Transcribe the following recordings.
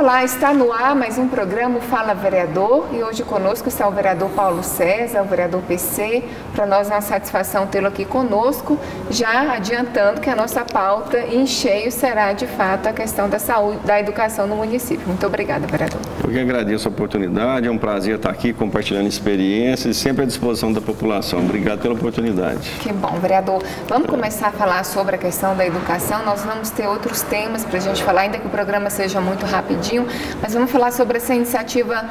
Olá, está no ar mais um programa Fala Vereador e hoje conosco está o vereador Paulo César, o vereador PC. Para nós é uma satisfação tê-lo aqui conosco, já adiantando que a nossa pauta em cheio será de fato a questão da saúde, da educação no município. Muito obrigada, vereador. Eu que agradeço a oportunidade, é um prazer estar aqui compartilhando experiências e sempre à disposição da população. Obrigado pela oportunidade. Que bom, vereador. Vamos começar a falar sobre a questão da educação. Nós vamos ter outros temas para a gente falar, ainda que o programa seja muito rapidinho, mas vamos falar sobre essa iniciativa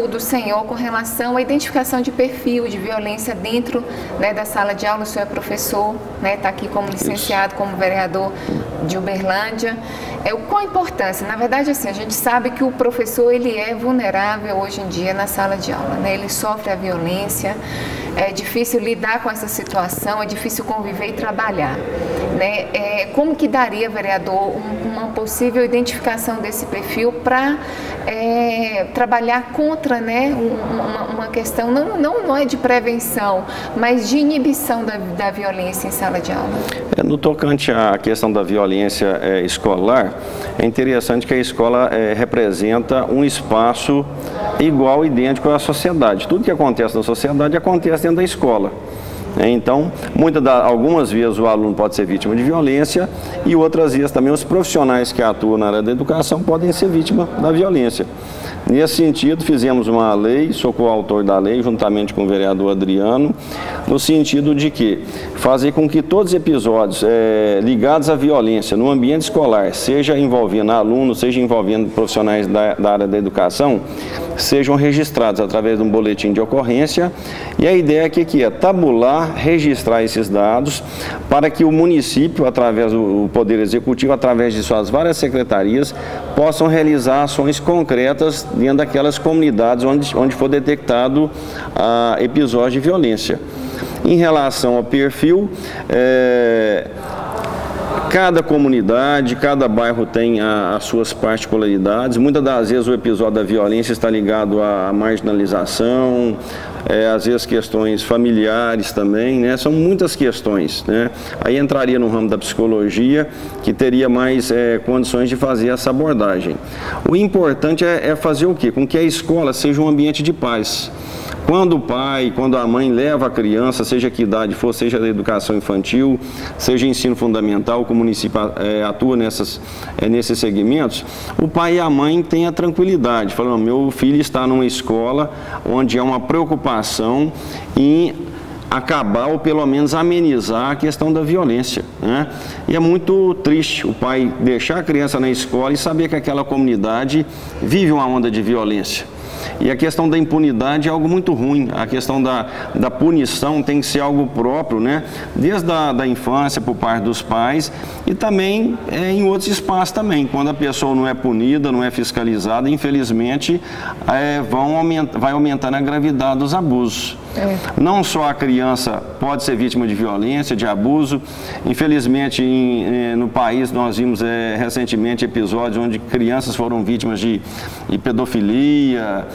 do Senhor com relação à identificação de perfil de violência dentro, né, da sala de aula. O senhor é professor, né, está aqui como licenciado, como vereador de Uberlândia. Qual a importância? Na verdade, assim, a gente sabe que o professor ele é vulnerável hoje em dia na sala de aula, né? Ele sofre a violência, é difícil lidar com essa situação, é difícil conviver e trabalhar, né? Como que daria, vereador, uma possível identificação desse perfil para trabalhar contra, né, uma questão, não é de prevenção, mas de inibição da violência em sala de aula? No tocante à questão da violência escolar, é interessante que a escola representa um espaço igual, idêntico à sociedade. Tudo que acontece na sociedade acontece dentro da escola. Então, algumas vezes o aluno pode ser vítima de violência e outras vezes também os profissionais que atuam na área da educação podem ser vítima da violência. Nesse sentido, fizemos uma lei, sou coautor da lei, juntamente com o vereador Adriano, no sentido de que fazer com que todos os episódios ligados à violência no ambiente escolar, seja envolvendo alunos, seja envolvendo profissionais da área da educação, sejam registrados através de um boletim de ocorrência. E a ideia aqui é tabular, registrar esses dados para que o município, através do Poder Executivo, através de suas várias secretarias, possam realizar ações concretas dentro daquelas comunidades onde for detectado episódio de violência. Em relação ao perfil, cada comunidade, cada bairro tem as suas particularidades. Muitas das vezes o episódio da violência está ligado à marginalização, às vezes questões familiares também, né? São muitas questões, né? Aí entraria no ramo da psicologia, que teria mais condições de fazer essa abordagem. O importante é fazer o quê? Com que a escola seja um ambiente de paz. Quando o pai, quando a mãe leva a criança, seja que idade for, seja da educação infantil, seja ensino fundamental, que o município atua nesses segmentos, o pai e a mãe têm a tranquilidade, falando, meu filho está numa escola onde há uma preocupação em acabar ou pelo menos amenizar a questão da violência, né? E é muito triste o pai deixar a criança na escola e saber que aquela comunidade vive uma onda de violência. E a questão da impunidade é algo muito ruim, a questão da punição tem que ser algo próprio, né? Desde a infância, por parte dos pais e também em outros espaços também. Quando a pessoa não é punida, não é fiscalizada, infelizmente vai aumentando a gravidade dos abusos. Não só a criança pode ser vítima de violência, de abuso. Infelizmente, no país, nós vimos recentemente episódios onde crianças foram vítimas de pedofilia,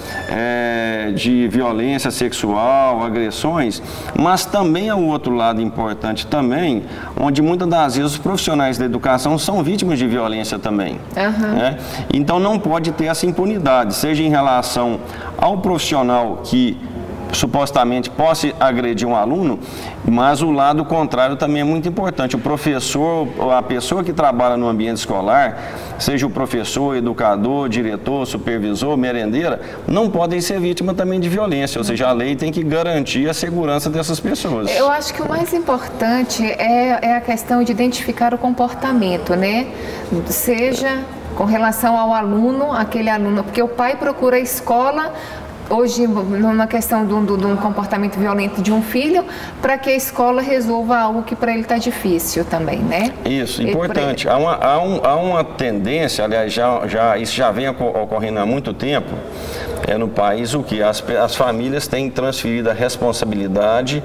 de violência sexual, agressões. Mas também há um outro lado importante também, onde muitas das vezes os profissionais da educação são vítimas de violência também. Né? Então não pode ter essa impunidade, seja em relação ao profissional que supostamente possa agredir um aluno, mas o lado contrário também é muito importante. O professor, a pessoa que trabalha no ambiente escolar, seja o professor, educador, diretor, supervisor, merendeira, não podem ser vítima também de violência, ou seja, a lei tem que garantir a segurança dessas pessoas. Eu acho que o mais importante é a questão de identificar o comportamento, né? Seja com relação ao aluno, aquele aluno, porque o pai procura a escola hoje na questão de um comportamento violento de um filho, para que a escola resolva algo que para ele está difícil também, né? Isso, importante. Há uma tendência, aliás, isso já vem ocorrendo há muito tempo, no país o que? As famílias têm transferido a responsabilidade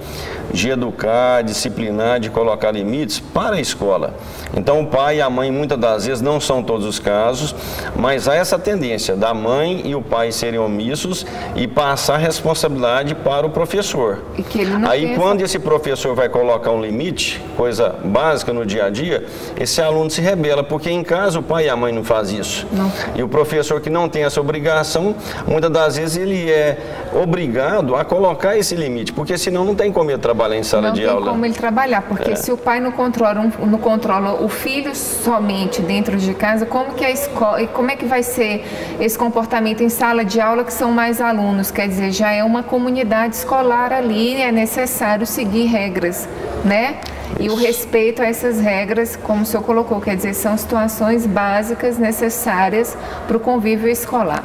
de educar, disciplinar, de colocar limites para a escola. Então o pai e a mãe, muitas das vezes, não são todos os casos, mas há essa tendência da mãe e o pai serem omissos e passar a responsabilidade para o professor. E que ele não Aí quando esse professor vai colocar um limite, coisa básica no dia a dia, esse aluno se rebela, porque em casa o pai e a mãe não fazem isso. Não. E o professor que não tem essa obrigação, muitas das vezes ele é obrigado a colocar esse limite, porque senão não tem como ele trabalhar em sala de aula. Não tem como ele trabalhar, porque se o pai não controla o filho somente dentro de casa, como que a escola, e como é que vai ser esse comportamento em sala de aula que são mais alunos? Quer dizer, já é uma comunidade escolar ali, é necessário seguir regras, né? E o respeito a essas regras, como o senhor colocou, quer dizer, são situações básicas necessárias para o convívio escolar.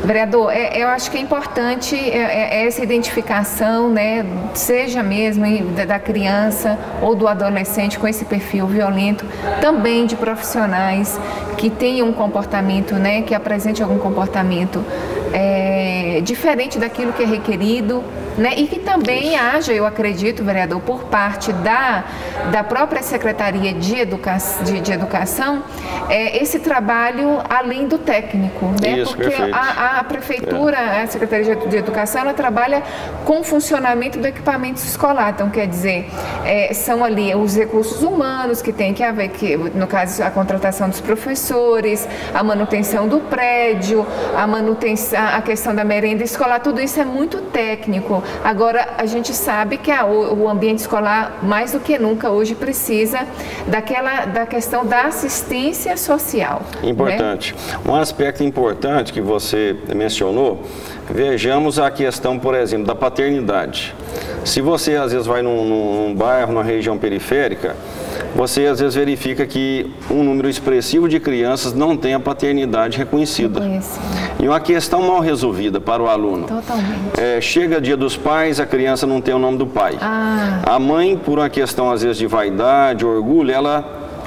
Vereador, eu acho que é importante essa identificação, né, seja mesmo da criança ou do adolescente com esse perfil violento, também de profissionais que tenham um comportamento, né, que apresente algum comportamento diferente daquilo que é requerido, né, e que também haja, eu acredito, vereador, por parte da própria Secretaria de Educação, esse trabalho além do técnico, né? Isso, porque perfeito. a Prefeitura, a Secretaria de Educação, ela trabalha com o funcionamento do equipamento escolar. Então, quer dizer, são ali os recursos humanos que tem que haver, que, no caso, a contratação dos professores, a manutenção do prédio, a questão da merenda escolar, tudo isso é muito técnico. Agora, a gente sabe que o ambiente escolar, mais do que nunca, hoje precisa da questão da assistência social. Importante. Né? Um aspecto importante que você mencionou, vejamos a questão, por exemplo, da paternidade. Se você, às vezes, vai num bairro, numa região periférica, você, às vezes, verifica que um número expressivo de crianças não tem a paternidade reconhecida. E uma questão mal resolvida para o aluno. Totalmente. Chega dia dos pais, a criança não tem o nome do pai. A mãe, por uma questão, às vezes, de vaidade, orgulho,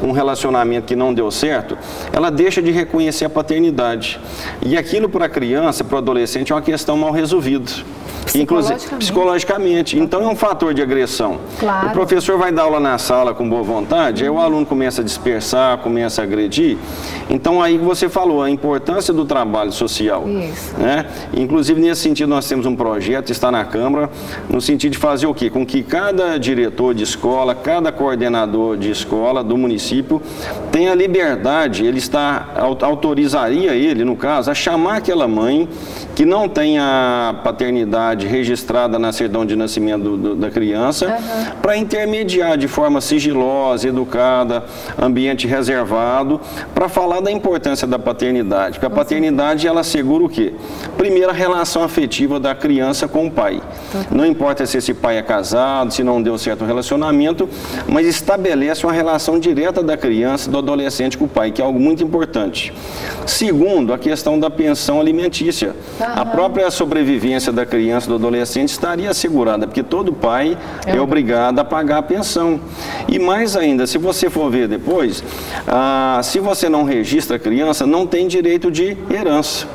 um relacionamento que não deu certo, ela deixa de reconhecer a paternidade. E aquilo para a criança, para o adolescente, é uma questão mal resolvida. Inclusive, psicologicamente. Então, é um fator de agressão. Claro. O professor vai dar aula na sala com boa vontade, aí o aluno começa a dispersar, começa a agredir. Então, aí você falou, a importância do trabalho social. Isso. Né? Inclusive, nesse sentido, nós temos um projeto, está na Câmara, no sentido de fazer o quê? Com que cada diretor de escola, cada coordenador de escola do município tenha liberdade, autorizaria ele, no caso, a chamar aquela mãe que não tem a paternidade registrada na certidão de nascimento da criança, para intermediar de forma sigilosa, educada, ambiente reservado, para falar da importância da paternidade. Porque a paternidade, ela assegura o quê? Primeiro, a relação afetiva da criança com o pai. Não importa se esse pai é casado, se não deu certo relacionamento, mas estabelece uma relação direta da criança, do adolescente com o pai, que é algo muito importante. Segundo, a questão da pensão alimentícia. A própria sobrevivência da criança e do adolescente estaria assegurada, porque todo pai é obrigado a pagar a pensão. E mais ainda, se você for ver depois, se você não registra a criança, não tem direito de herança.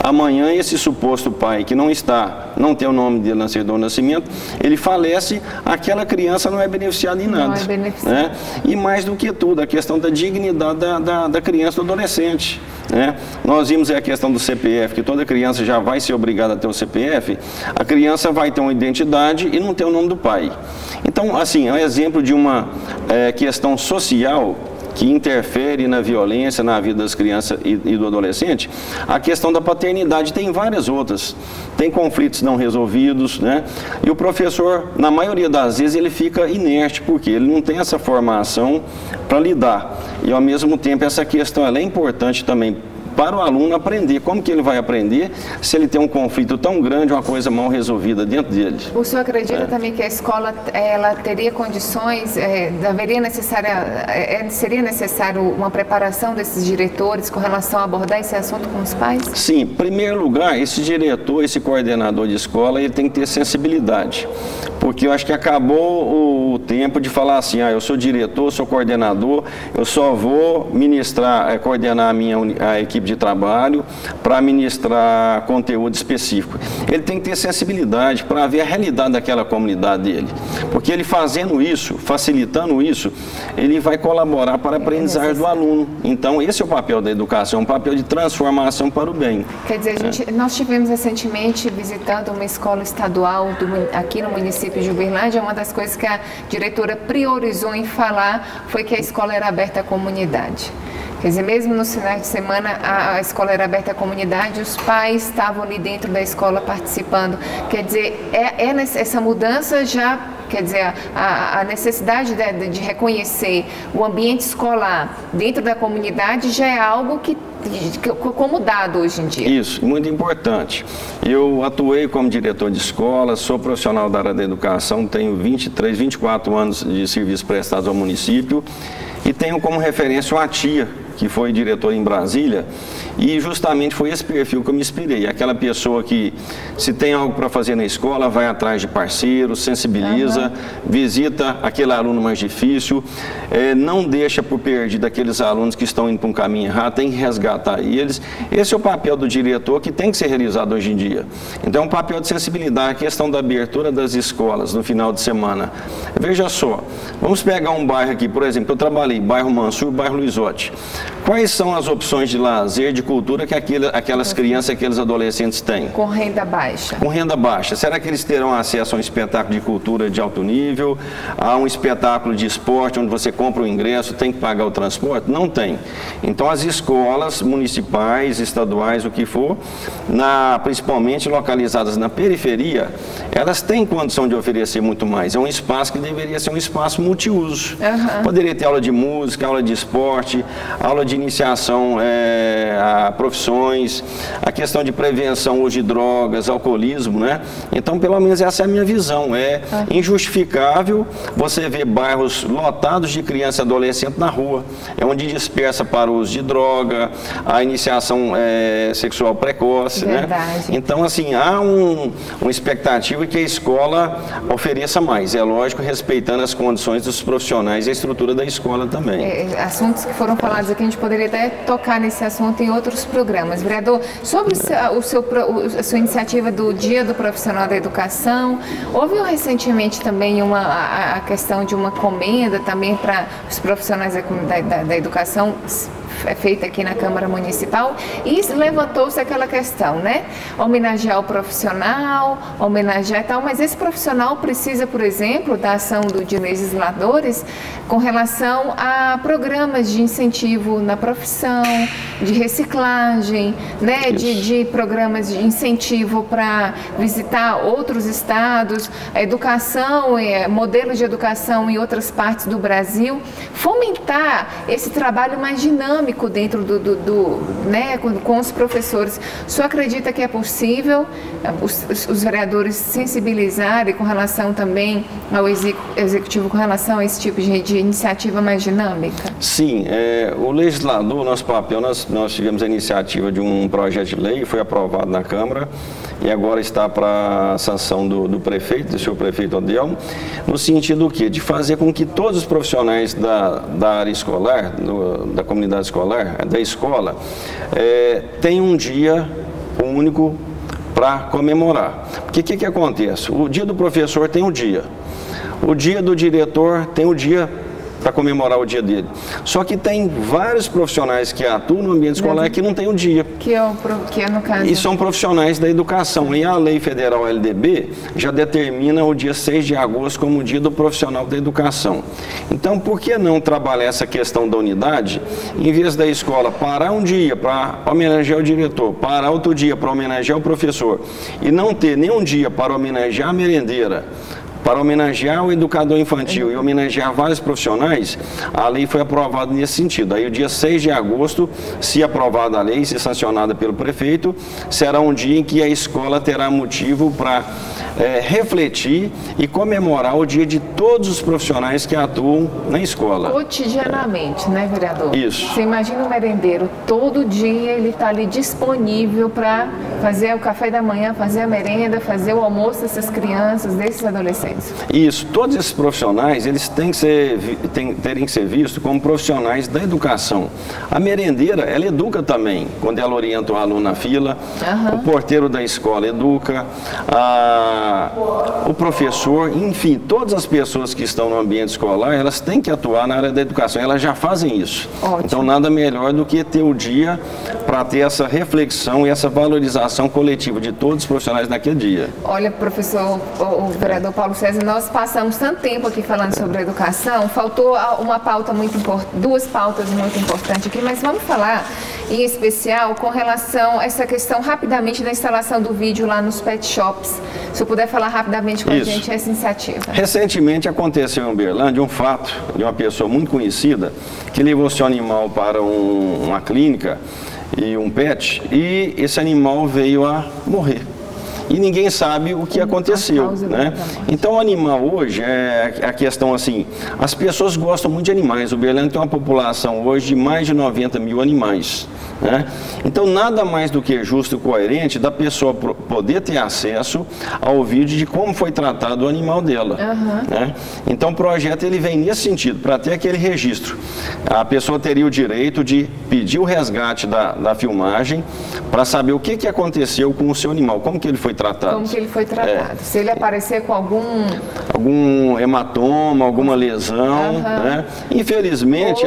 Amanhã, esse suposto pai que não tem o nome dele na certidão de nascimento, ele falece, aquela criança não é beneficiada em nada. Não é beneficiada. Né? E mais do que tudo, a questão da dignidade da criança e do adolescente. Né? Nós vimos a questão do CPF, que toda criança já vai ser obrigada a ter o CPF, a criança vai ter uma identidade e não ter o nome do pai. Então, assim, é um exemplo de uma questão social que interfere na violência, na vida das crianças e do adolescente. A questão da paternidade tem várias outras. Tem conflitos não resolvidos, né? E o professor, na maioria das vezes, ele fica inerte, porque ele não tem essa formação para lidar. E, ao mesmo tempo, essa questão ela é importante também para o aluno aprender. Como que ele vai aprender se ele tem um conflito tão grande, uma coisa mal resolvida dentro dele? O senhor acredita também que a escola ela teria condições, seria necessário uma preparação desses diretores com relação a abordar esse assunto com os pais? Sim, em primeiro lugar, esse diretor, esse coordenador de escola, ele tem que ter sensibilidade. Porque eu acho que acabou o tempo de falar assim, eu sou diretor, sou coordenador, eu só vou ministrar, coordenar a equipe de trabalho para ministrar conteúdo específico. Ele tem que ter sensibilidade para ver a realidade daquela comunidade dele, porque ele fazendo isso, facilitando isso, ele vai colaborar para a aprendizagem do aluno. Então, esse é o papel da educação, um papel de transformação para o bem. Quer dizer, nós tivemos recentemente visitando uma escola estadual aqui no município de Uberlândia. Uma das coisas que a diretora priorizou em falar foi que a escola era aberta à comunidade. Quer dizer, mesmo nos finais de semana, a escola era aberta à comunidade, os pais estavam ali dentro da escola participando. Quer dizer, essa mudança já, quer dizer, a necessidade de reconhecer o ambiente escolar dentro da comunidade já é algo que como dado hoje em dia. Isso, muito importante. Eu atuei como diretor de escola, sou profissional da área da educação, tenho 24 anos de serviço prestados ao município e tenho como referência uma tia que foi diretor em Brasília, e justamente foi esse perfil que eu me inspirei. Aquela pessoa que, se tem algo para fazer na escola, vai atrás de parceiros, sensibiliza, visita aquele aluno mais difícil, não deixa por perdido aqueles alunos que estão indo para um caminho errado, tem que resgatar eles. Esse é o papel do diretor que tem que ser realizado hoje em dia. Então, um papel de sensibilidade, a questão da abertura das escolas no final de semana. Veja só, vamos pegar um bairro aqui, por exemplo, eu trabalhei bairro Mansur, bairro Luizotti. Quais são as opções de lazer, de cultura que aquelas crianças, aqueles adolescentes têm? Com renda baixa. Com renda baixa. Será que eles terão acesso a um espetáculo de cultura de alto nível, a um espetáculo de esporte, onde você compra o ingresso, tem que pagar o transporte? Não tem. Então, as escolas municipais, estaduais, o que for, principalmente localizadas na periferia, elas têm condição de oferecer muito mais. É um espaço que deveria ser um espaço multiuso. Poderia ter aula de música, aula de esporte, aula de iniciação a profissões, a questão de prevenção hoje de drogas, alcoolismo, né? Então, pelo menos essa é a minha visão. É injustificável você ver bairros lotados de criança e adolescente na rua. É onde dispersa para o uso de droga, a iniciação sexual precoce, né? Então, assim, há uma expectativa que a escola ofereça mais. É lógico, respeitando as condições dos profissionais e a estrutura da escola também. Assuntos que foram falados aqui, a gente poderia até tocar nesse assunto em outros programas. Vereador, sobre a sua iniciativa do Dia do Profissional da Educação, houve recentemente também a questão de uma comenda também para os profissionais da educação, feita aqui na Câmara Municipal, e levantou-se aquela questão, né? Homenagear o profissional, homenagear e tal, mas esse profissional precisa, por exemplo, da ação de legisladores com relação a programas de incentivo na profissão, de reciclagem, né? De programas de incentivo para visitar outros estados, a educação, modelos de educação em outras partes do Brasil, fomentar esse trabalho mais dinâmico dentro né, com os professores. O senhor acredita que é possível os vereadores sensibilizarem com relação também ao executivo, com relação a esse tipo de iniciativa mais dinâmica? Sim, o legislador, nosso papel, nós tivemos a iniciativa de um projeto de lei, foi aprovado na Câmara e agora está para a sanção do prefeito, do senhor prefeito Adelmo, no sentido do quê? De fazer com que todos os profissionais da área escolar, da comunidade escolar, da escola, tenham um dia único para comemorar. Porque o que acontece? O dia do professor tem um dia, o dia do diretor tem o dia para comemorar o dia dele. Só que tem vários profissionais que atuam no ambiente escolar que não tem um dia. Que é no caso... E são profissionais da educação. E a Lei Federal LDB já determina o dia 6 de agosto como o dia do profissional da educação. Então, por que não trabalhar essa questão da unidade, em vez da escola parar um dia para homenagear o diretor, parar outro dia para homenagear o professor, e não ter nenhum dia para homenagear a merendeira, para homenagear o educador infantil e homenagear vários profissionais, a lei foi aprovada nesse sentido. Aí o dia 6 de agosto, se aprovada a lei, se sancionada pelo prefeito, será um dia em que a escola terá motivo para refletir e comemorar o dia de todos os profissionais que atuam na escola. Cotidianamente, né, vereador? Isso. Você imagina o merendeiro, todo dia ele está ali disponível para fazer o café da manhã, fazer a merenda, fazer o almoço dessas crianças, desses adolescentes. Enzo? Isso, todos esses profissionais, eles terem que ser vistos como profissionais da educação. A merendeira, ela educa também, quando ela orienta o aluno na fila, o porteiro da escola educa, o professor, enfim, todas as pessoas que estão no ambiente escolar, elas têm que atuar na área da educação, elas já fazem isso. Ótimo. Então, nada melhor do que ter o dia para ter essa reflexão e essa valorização coletiva de todos os profissionais naquele dia. Olha, professor, o vereador Paulo César, nós passamos tanto tempo aqui falando sobre a educação, faltou uma pauta muito importante, duas pautas muito importantes aqui, mas vamos falar em especial com relação a essa questão rapidamente da instalação do vídeo lá nos pet shops. Se eu puder falar rapidamente com a gente essa iniciativa. Recentemente aconteceu em Uberlândia um fato de uma pessoa muito conhecida que levou seu animal para uma clínica e um pet, e esse animal veio a morrer. E ninguém sabe o que aconteceu, né? Então o animal hoje, a questão assim, as pessoas gostam muito de animais. O Uberlândia tem uma população hoje de mais de 90 mil animais, né? Então nada mais do que justo e coerente da pessoa poder ter acesso ao vídeo de como foi tratado o animal dela, né? Então o projeto ele vem nesse sentido, para ter aquele registro. A pessoa teria o direito de pedir o resgate da filmagem para saber o que aconteceu com o seu animal, como que ele foi tratado. Como que ele foi tratado. Se ele aparecer com algum hematoma, alguma lesão, né? Infelizmente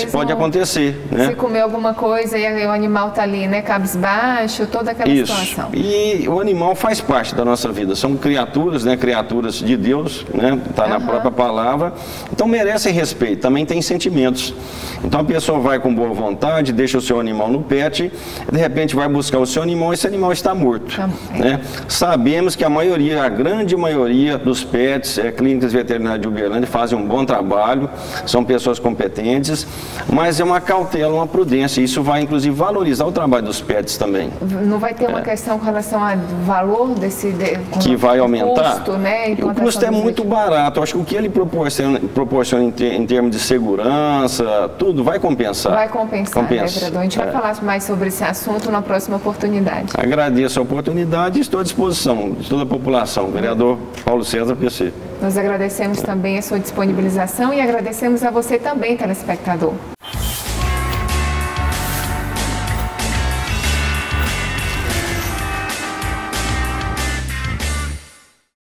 pode acontecer, né? Se comer alguma coisa e o animal está ali, né, cabisbaixo, toda aquela situação. E o animal faz parte da nossa vida, são criaturas, né, criaturas de Deus, né, está na própria palavra, então merecem respeito, também tem sentimentos. Então a pessoa vai com boa vontade, deixa o seu animal no pet, de repente vai buscar o seu animal e esse animal está morto, né? Sabemos que a grande maioria dos pets, clínicas veterinárias de Uberlândia fazem um bom trabalho, são pessoas competentes, mas é uma cautela, uma prudência, isso vai inclusive valorizar o trabalho dos pets também. Não vai ter uma questão com relação ao valor que vai aumentar? Custo, né? O custo é muito barato, eu acho que o que ele proporciona em termos de segurança, tudo vai compensar. Vai compensar, né, vereador? A gente vai falar mais sobre esse assunto na próxima oportunidade. Agradeço a oportunidade e estou à disposição de toda a população. Vereador Paulo César, PC. Nós agradecemos também a sua disponibilização e agradecemos a você também, telespectador.